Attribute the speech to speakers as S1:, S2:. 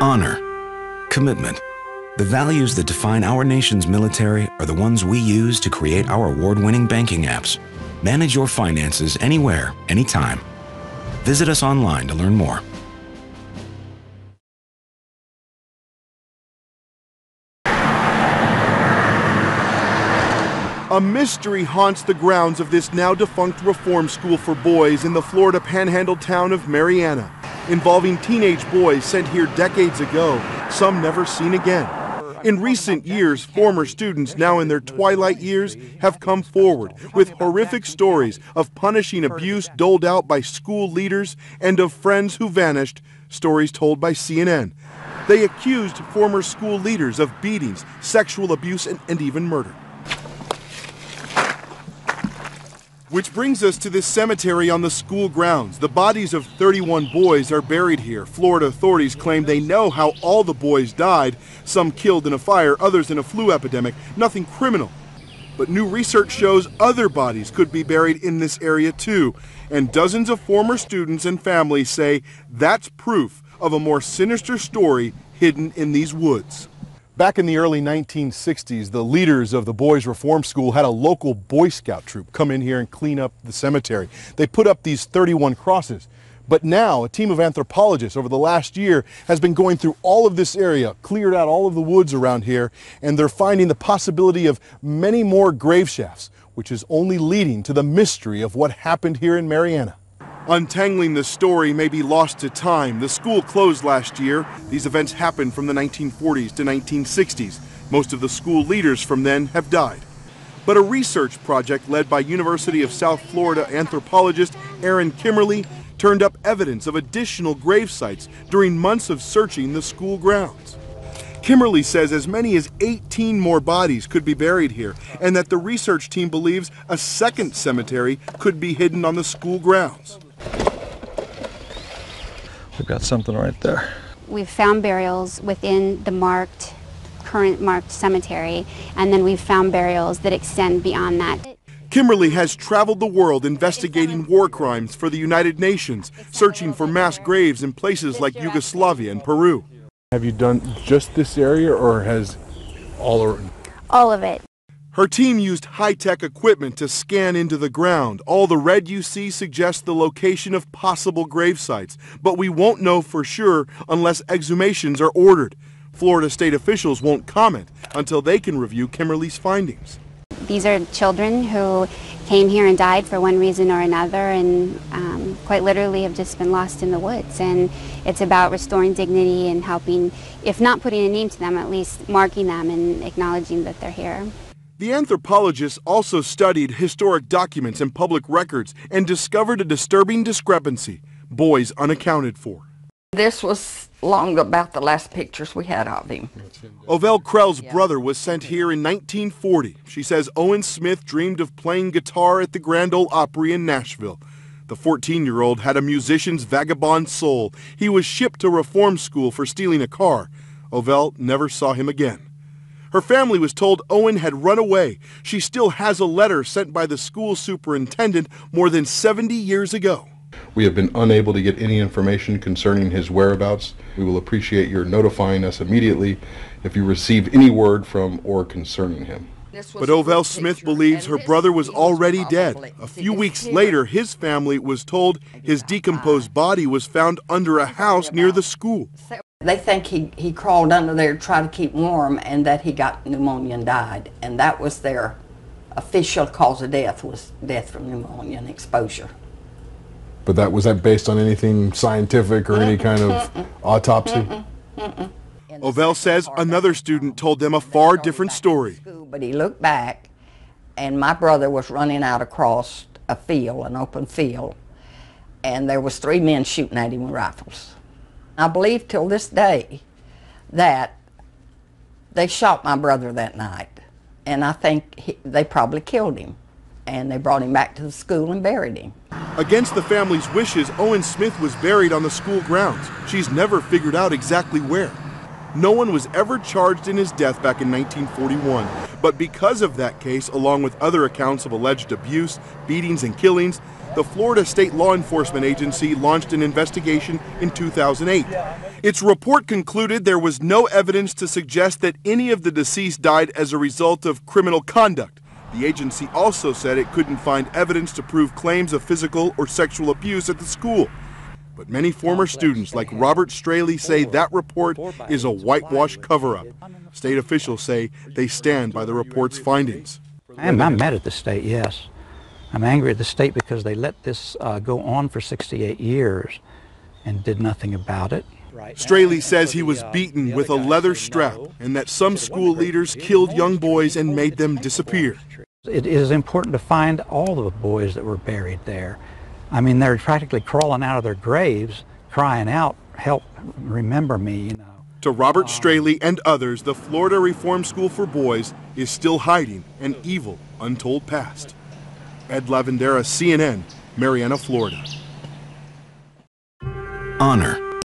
S1: honor, commitment. The values that define our nation's military are the ones we use to create our award-winning banking apps. Manage your finances anywhere, anytime. Visit us online to learn more.
S2: A mystery haunts the grounds of this now defunct reform school for boys in the Florida panhandle town of Marianna, involving teenage boys sent here decades ago, some never seen again. In recent years, former students now in their twilight years have come forward with horrific stories of punishing abuse doled out by school leaders and of friends who vanished, stories told by CNN. They accused former school leaders of beatings, sexual abuse, and even murder. Which brings us to this cemetery on the school grounds. The bodies of 31 boys are buried here. Florida authorities claim they know how all the boys died, some killed in a fire, others in a flu epidemic, nothing criminal. But new research shows other bodies could be buried in this area too, and dozens of former students and families say that's proof of a more sinister story hidden in these woods. Back in the early 1960s, the leaders of the Boys Reform School had a local Boy Scout troop come in here and clean up the cemetery. They put up these 31 crosses. But now a team of anthropologists over the last year has been going through all of this area, cleared out all of the woods around here, and they're finding the possibility of many more grave shafts, which is only leading to the mystery of what happened here in Marianna. Untangling the story may be lost to time. The school closed last year. These events happened from the 1940s to 1960s. Most of the school leaders from then have died. But a research project led by University of South Florida anthropologist Aaron Kimmerly turned up evidence of additional grave sites during months of searching the school grounds. Kimmerly says as many as 18 more bodies could be buried here, and that the research team believes a second cemetery could be hidden on the school grounds.
S3: We've got something right there.
S4: We've found burials within the current marked cemetery, and then we've found burials that extend beyond that.
S2: Kimmerly has traveled the world investigating war crimes for the United Nations, searching for mass graves in places like Yugoslavia and Peru. Have you done just this area, or has
S4: all of it?
S2: Her team used high-tech equipment to scan into the ground. All the red you see suggests the location of possible grave sites, but we won't know for sure unless exhumations are ordered. Florida state officials won't comment until they can review Kimmerly's findings.
S4: These are children who came here and died for one reason or another, and quite literally have just been lost in the woods. And it's about restoring dignity and helping, if not putting a name to them, at least marking them and acknowledging that they're here.
S2: The anthropologists also studied historic documents and public records and discovered a disturbing discrepancy: boys unaccounted for.
S5: This was long about the last pictures we had of him.
S2: Ovell Krell's brother was sent here in 1940. She says Owen Smith dreamed of playing guitar at the Grand Ole Opry in Nashville. The 14-year-old had a musician's vagabond soul. He was shipped to reform school for stealing a car. Ovell never saw him again. Her family was told Owen had run away. She still has a letter sent by the school superintendent more than 70 years ago.
S6: We have been unable to get any information concerning his whereabouts. We will appreciate your notifying us immediately if you received any word from or concerning him.
S2: But Ovell Smith believes her brother was already dead. A few weeks later, his family was told his decomposed body was found under a house near the school.
S5: They think he crawled under there to try to keep warm, and that he got pneumonia and died. And that was their official cause of death, was death from pneumonia and exposure.
S6: But was that based on anything scientific or any kind of autopsy?
S2: Ovell says another student told them a far different story.
S5: But he looked back, and my brother was running out across a field, an open field, and there was 3 men shooting at him with rifles. I believe till this day that they shot my brother that night, and I think they probably killed him, and they brought him back to the school and buried him.
S2: Against the family's wishes, Owen Smith was buried on the school grounds. She's never figured out exactly where. No one was ever charged in his death back in 1941, but because of that case, along with other accounts of alleged abuse, beatings, and killings, the Florida State Law Enforcement Agency launched an investigation in 2008. Its report concluded there was no evidence to suggest that any of the deceased died as a result of criminal conduct. The agency also said it couldn't find evidence to prove claims of physical or sexual abuse at the school. But many former students like Robert Straley say that report is a whitewash cover-up. State officials say they stand by the report's findings.
S7: I'm mad at the state, yes. I'm angry at the state because they let this go on for 68 years and did nothing about it.
S2: Straley says he was beaten with a leather strap and that some school leaders killed young boys and made them disappear.
S7: It is important to find all the boys that were buried there. I mean, they're practically crawling out of their graves, crying out, "Help, remember me," you know.
S2: To Robert Straley and others, the Florida Reform School for Boys is still hiding an evil, untold past. Ed Lavendera, CNN, Marianna, Florida.
S1: Honor.